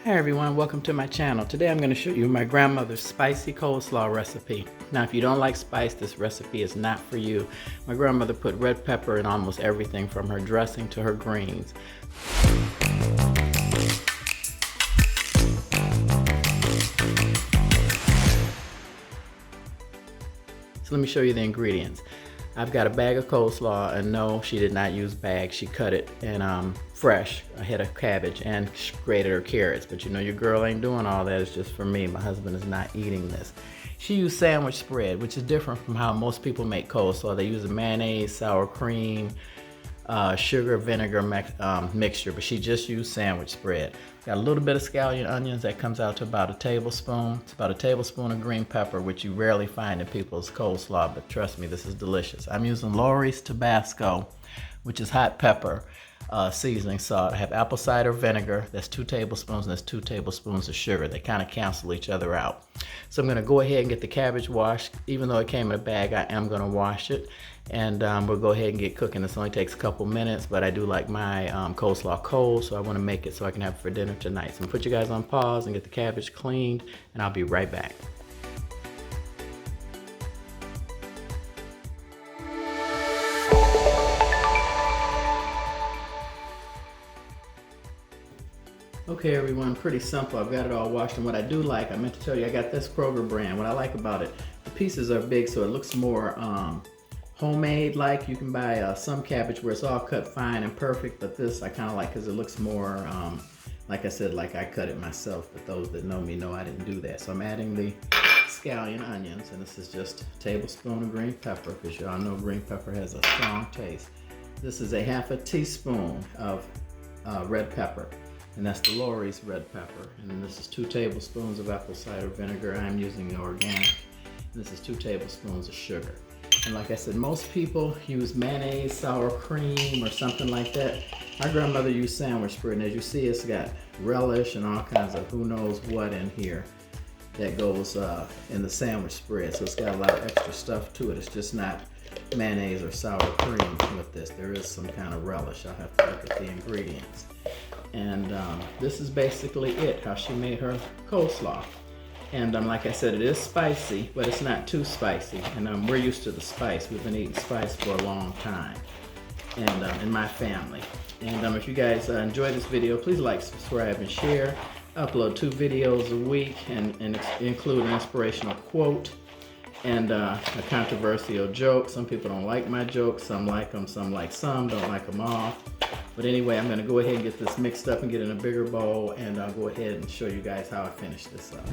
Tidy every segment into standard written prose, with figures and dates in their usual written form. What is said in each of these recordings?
Hi everyone, welcome to my channel. Today I'm going to show you my grandmother's spicy coleslaw recipe. Now if you don't like spice, this recipe is not for you. My grandmother put red pepper in almost everything from her dressing to her greens. So let me show you the ingredients. I've got a bag of coleslaw, and no, she did not use bags. She cut it in fresh, a head of cabbage, and grated her carrots. But you know your girl ain't doing all that. It's just for me. My husband is not eating this. She used sandwich spread, which is different from how most people make coleslaw. They use a mayonnaise, sour cream, sugar, vinegar mixture, but she just used sandwich spread. Got a little bit of scallion onions that comes out to about a tablespoon. It's about a tablespoon of green pepper, which you rarely find in people's coleslaw, but trust me, this is delicious. I'm using Lawry's Tabasco, which is hot pepper seasoning salt. I have apple cider vinegar, that's 2 tablespoons, and that's 2 tablespoons of sugar. They kind of cancel each other out. So I'm gonna go ahead and get the cabbage washed. Even though it came in a bag, I am gonna wash it. And we'll go ahead and get cooking. This only takes a couple minutes, but I do like my coleslaw cold, so I wanna make it so I can have it for dinner tonight. So I'm gonna put you guys on pause and get the cabbage cleaned, and I'll be right back. Okay everyone, pretty simple. I've got it all washed, and what I do like, I meant to tell you, I got this Kroger brand. What I like about it, the pieces are big, so it looks more homemade-like. You can buy some cabbage where it's all cut fine and perfect, but this I kind of like because it looks more, like I said, like I cut it myself, but those that know me know I didn't do that. So I'm adding the scallion onions, and this is just a tablespoon of green pepper, because y'all know green pepper has a strong taste. This is a half a teaspoon of red pepper. And that's the Lawry's red pepper. And then this is 2 tablespoons of apple cider vinegar. I'm using the organic. And this is 2 tablespoons of sugar. And like I said, most people use mayonnaise, sour cream, or something like that. My grandmother used sandwich spread, and as you see, it's got relish and all kinds of who knows what in here that goes in the sandwich spread. So it's got a lot of extra stuff to it. It's just not mayonnaise or sour cream with this. There is some kind of relish. I'll have to look at the ingredients. And this is basically it, how she made her coleslaw. And like I said, it is spicy, but it's not too spicy. And we're used to the spice. We've been eating spice for a long time, and in my family. And if you guys enjoy this video, please like, subscribe, and share. I upload 2 videos a week and include an inspirational quote and a controversial joke. Some people don't like my jokes, some like them, some like some, don't like them all. But anyway, I'm gonna go ahead and get this mixed up and get in a bigger bowl, and I'll go ahead and show you guys how I finish this up.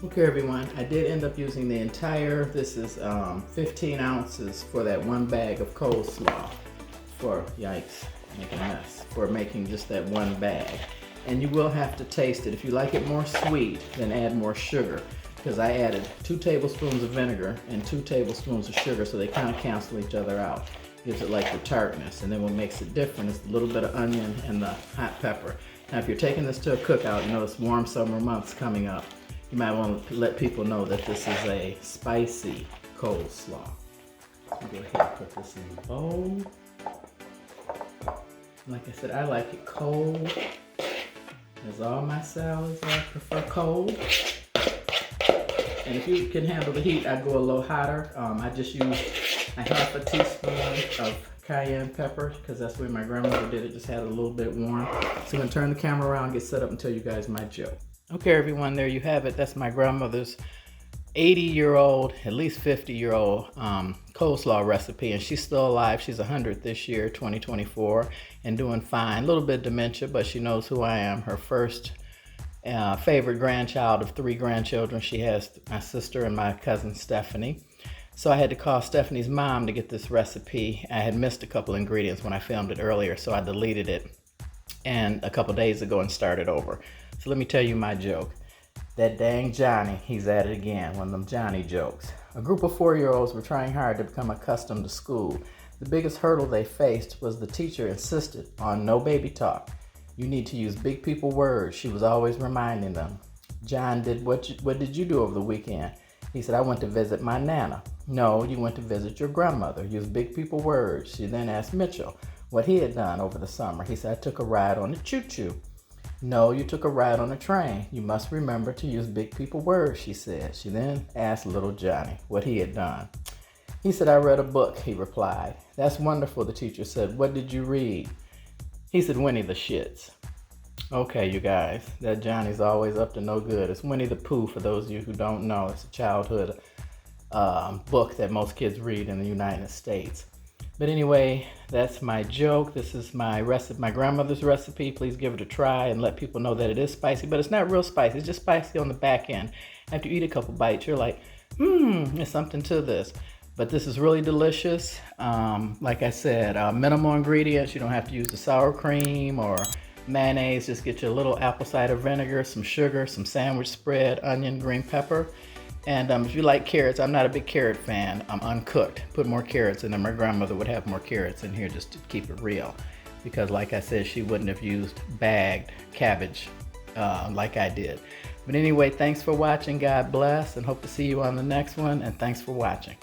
Okay everyone, I did end up using the entire, this is 15 ounces for that 1 bag of coleslaw for, yikes, making a mess, for making just that 1 bag. And you will have to taste it. If you like it more sweet, then add more sugar, because I added 2 tablespoons of vinegar and 2 tablespoons of sugar, so they kind of cancel each other out. Gives it like the tartness. And then what makes it different is a little bit of onion and the hot pepper. Now if you're taking this to a cookout, you know it's warm summer months coming up, you might want to let people know that this is a spicy coleslaw. I'll go ahead and put this in the bowl. Like I said, I like it cold. As all my salads, I prefer cold. And if you can handle the heat, I'd go a little hotter. I just used a half a teaspoon of cayenne pepper, because that's the way my grandmother did it, just had it a little bit warm. So I'm gonna turn the camera around and get set up and tell you guys my joke. Okay everyone, there you have it. That's my grandmother's 80-year-old, at least 50-year-old coleslaw recipe, and she's still alive. She's 100 this year, 2024, and doing fine. A little bit dementia, but she knows who I am. Her first favorite grandchild of 3 grandchildren. She has my sister and my cousin Stephanie. So I had to call Stephanie's mom to get this recipe. I had missed a couple ingredients when I filmed it earlier, so I deleted it and a couple days ago and started over. So let me tell you my joke. That dang Johnny, he's at it again, one of them Johnny jokes. A group of 4-year-olds were trying hard to become accustomed to school. The biggest hurdle they faced was the teacher insisted on no baby talk. You need to use big people words, she was always reminding them. John, what did you do over the weekend? He said, I went to visit my Nana. No, you went to visit your grandmother. Use big people words. She then asked Mitchell what he had done over the summer. He said, I took a ride on the choo-choo. No, you took a ride on a train. You must remember to use big people words, she said. She then asked little Johnny what he had done. He said, I read a book, he replied. That's wonderful, the teacher said. What did you read? He said, Winnie the Shits. Okay, you guys, that Johnny's always up to no good. It's Winnie the Pooh, for those of you who don't know. It's a childhood book that most kids read in the United States. But anyway, that's my joke. This is my recipe, my grandmother's recipe. Please give it a try and let people know that it is spicy, but it's not real spicy. It's just spicy on the back end. After you eat a couple bites, you're like, there's something to this. But this is really delicious. Like I said, minimal ingredients. You don't have to use the sour cream or mayonnaise. Just get you a little apple cider vinegar, some sugar, some sandwich spread, onion, green pepper. And if you like carrots, I'm not a big carrot fan. I'm uncooked. Put more carrots in there. My grandmother would have more carrots in here just to keep it real. Because like I said, she wouldn't have used bagged cabbage like I did. But anyway, thanks for watching. God bless, and hope to see you on the next one. And thanks for watching.